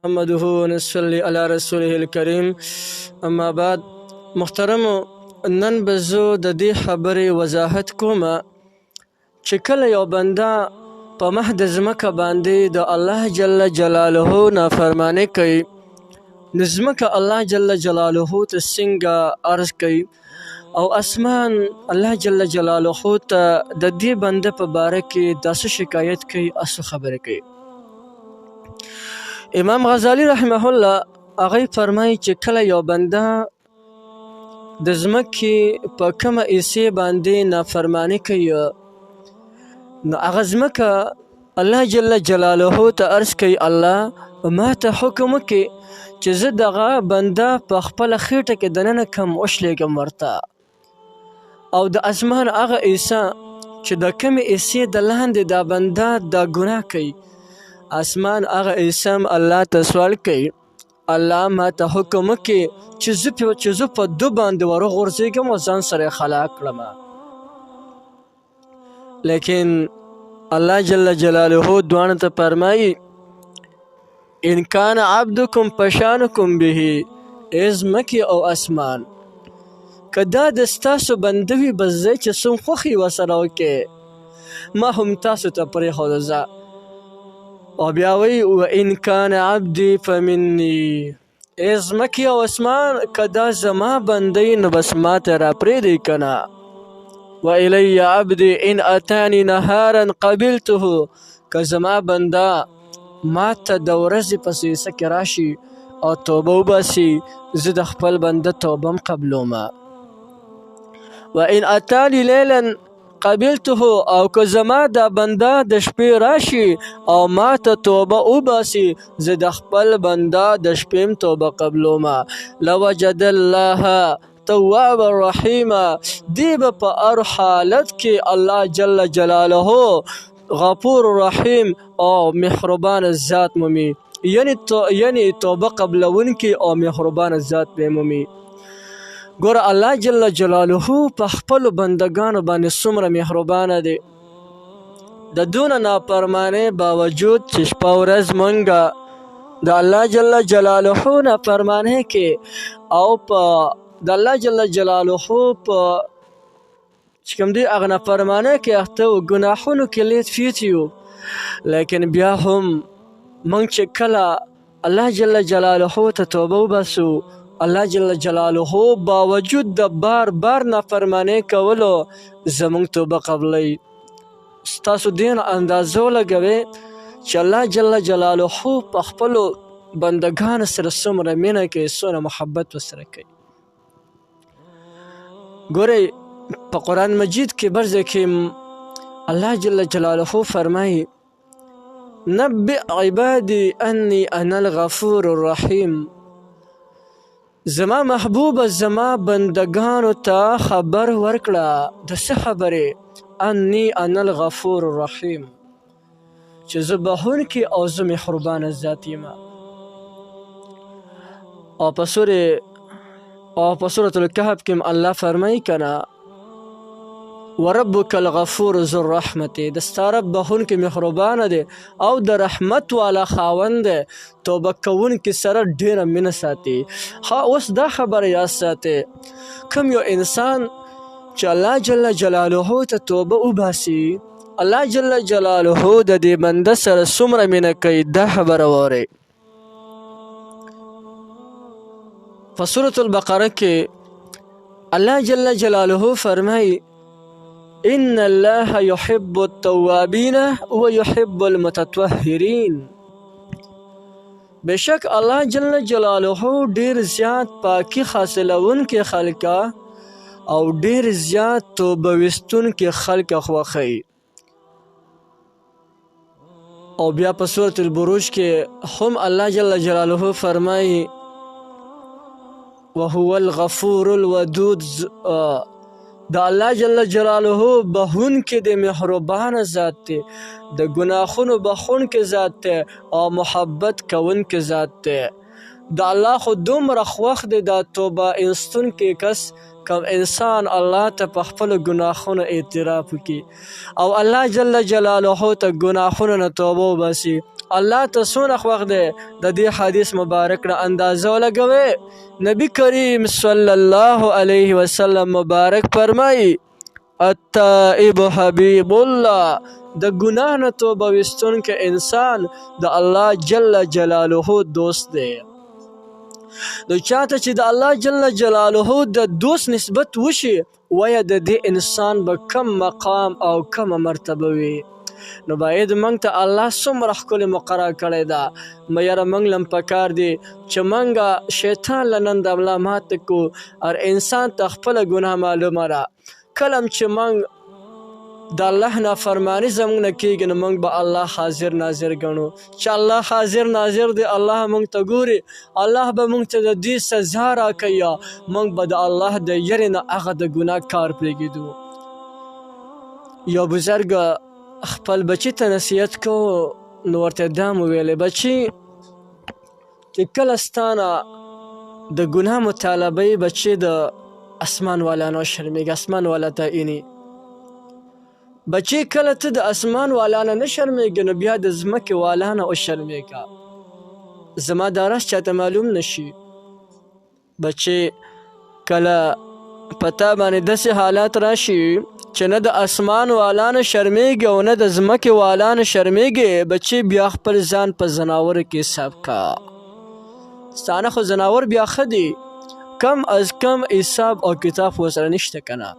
محمده ونصلي على رسوله الكريم. اما بعد، محترم نن به زه د دې خبرې وضاحت کوم چې کله یو بنده په مهد ځمکه باندې د الله جل جلاله نافرماني کوي، نو ځمکه الله جل جلاله ته څنګه عرض کوي او اسمان الله جل جلاله ته د دې بنده په باره کې داسې شکایت کوي، اسو خبرې کوي. امام غزالی رحمه الله هغه فرمایي چې کله یو بنده د ځمکې په کومه حصې باندې نافرماني کوي، نو هغه ځمکه الله جل جلاله ته عرض کوي، الله ما ته حکم وکړي چې زه دغه بنده په خپله خېټه کې دننه کم وشلېږم ورته، او د اسمان هغه حصه چې د کومې حصې د لاندې دا بنده دا ګناه کوي، اسمان هغه حصه الله ته سوال کوي، الله ما ته حکم وکړي چې زه په دو باندې ورغورځېږم او ځان سره یې خلا کړم. لیکن الله جل جلاله دواړو ته فرمایي ان کان عبدکم فشانکم به، ای ځمکې او اسمان که دا د ستاسو بنده وي بس ځئ چې څوم خوښي ورسره وکړئ، ما هم تاسو ته پرېښوده ځه. او بیا وایي وان کان عبدي فمني، ای ځمکې او اسمان که دا زما بنده وي نو بس ما ته راپرېږدئ که نه. وإلی عبدي ان اتانی نهارا قبلته، که زما بنده ما ته د ورځې په حصه کې راشي او توبه وباسي، زه د خپل بنده توبه هم قبلوم. وان اتانی لیلا قبلته، او که زما دا بنده د شپې راشي او ما ته توبه وباسي، زه د خپل بنده د شپې هم توبه قبلوم. لوجد الله تواب الرحیم، دی به په هر حالت کې الله جل جلاله غفور رحیم او مهربان ذات مومي، یعنی توبه قبلونکی او مهربان ذات به مومي. ګوره الله جل جلاله په خپلو بندګانو باندې څومره مهربانه دی، د دونه نافرمانۍ باوجود چې شپه ورځ مونږه د الله جل جلاله نافرمانۍ کې او په د الله جل جلاله په چې کوم دی هغه نافرمانۍ کې اخته و، ګناحونو کې لیت فیت یو، لیکن بیا هم موږ چې کله الله جل جلاله ته توبه وباسو، الله جل جلاله باوجود د بار بار نافرمانۍ کولو زموږ توبه قبلوي. ستاسو دې نه اندازه ولګوئ چې الله جل جلاله په خپلو بندګانو سره څومره مینه کوي، څومره محبت ورسره کوي. ګورئ په قرآن مجید کې بر ځای کې الله جل جلاله فرمایي نبئ عبادي انی انا الغفور الرحیم، زما محبوب زما بندگانو ته خبر ورکړه د څه خبرې؟ انی انا الغفور الرحیم، چې زه بخښونکی او زه مهربانه ذات یم. او په سورة الکهف کې الله فرمایي کنه وربک الغفور ذو الرحمت، د ستا رب بخښونکی مهربانه دی او د رحمت والا خاوند دی، توبه کوونکي سره ډیره مینه ساتي. اوس دا خبره یاد ساتئ، کوم یو انسان چې الله جل جلاله ته توبه وباسي، الله جل جلاله د دې بنده سره څومره مینه کوي، دا خبره واورئ. په سورة البقره کې الله جل جلاله فرمایي ان الله يحب التوابین ويحب المتطهرین، بشک الله جل جلاله ډیر زیات پاکی حاصلونکي خلقه او ډیر زیات توبه وستونکي خلقه خوښوي. او بیا په سورة البروج کې هم الله جل جلاله فرمایي وهو الغفور الودود، د الله جل جلاله بخښونکی دی، مهربانه ذات دی، د ګناهونو بخښونکی ذات دی او محبت کوونکی ذات دی. د الله خو دومره خوښ دی دا توبه ایستونکی کس کوم انسان الله ته په خپلو ګناهونو اعتراف وکړي او الله جل جلاله ته ګناهونو نه توبه وباسي الله ته څونه خوښ دی د دې حدیث مبارک نه اندازه ولګوئ. نبی کریم صلی الله علیه وسلم مبارک فرمایي التائب حبیب الله، د ګناه نه توبه ویستونکی انسان د الله جل جلاله دوست دی. نو چاته چې د الله جل جلاله د دوست نسبت وشي وایه د دې انسان به کم مقام او کم مرتبه وي. نو باید موږ ته الله څومره ښکلې مقرره کړې ده. یاره موږ لم پکار دي چې موږ شیطان له نن د ملا ماته کړو او انسان ته خپله ګناه معلومه ده. کله چې موږ د الله نافرماني زموږ نه کېږي نو موږ به الله حاضر ناظر ګڼو چې الله حاضر ناظر دی، الله موږ ته ګوري، الله به موږ ته د دې سزا راکوي. موږ به د الله د یرې نه هغه د ګناه کار پرېږدو. یو بزرګ خپل بچي ته نصیحت کو نو ورته دا مو ویلی بچي چې کله ستانه د ګناه مطالبه بچي د اسمان والا نه شرمېږي، اسمان والا ته اینی بچی کله ته د اسمان والا نه شرمېږي نو بیا د ځمکې والا نه وشرمېږه. زما دا راز چاته معلوم نشي. بچی کله په تا باندې داسې حالات راشي چې نه د اسمان والا نه شرمېږي او نه د ځمکې والا نه شرمېږي، بچی بیا خپل ځان په ځناورو کې حساب کا. ستانه خو ځناور بیا ښه دي، کم از کم حساب او کتاب ورسره نشته که نه.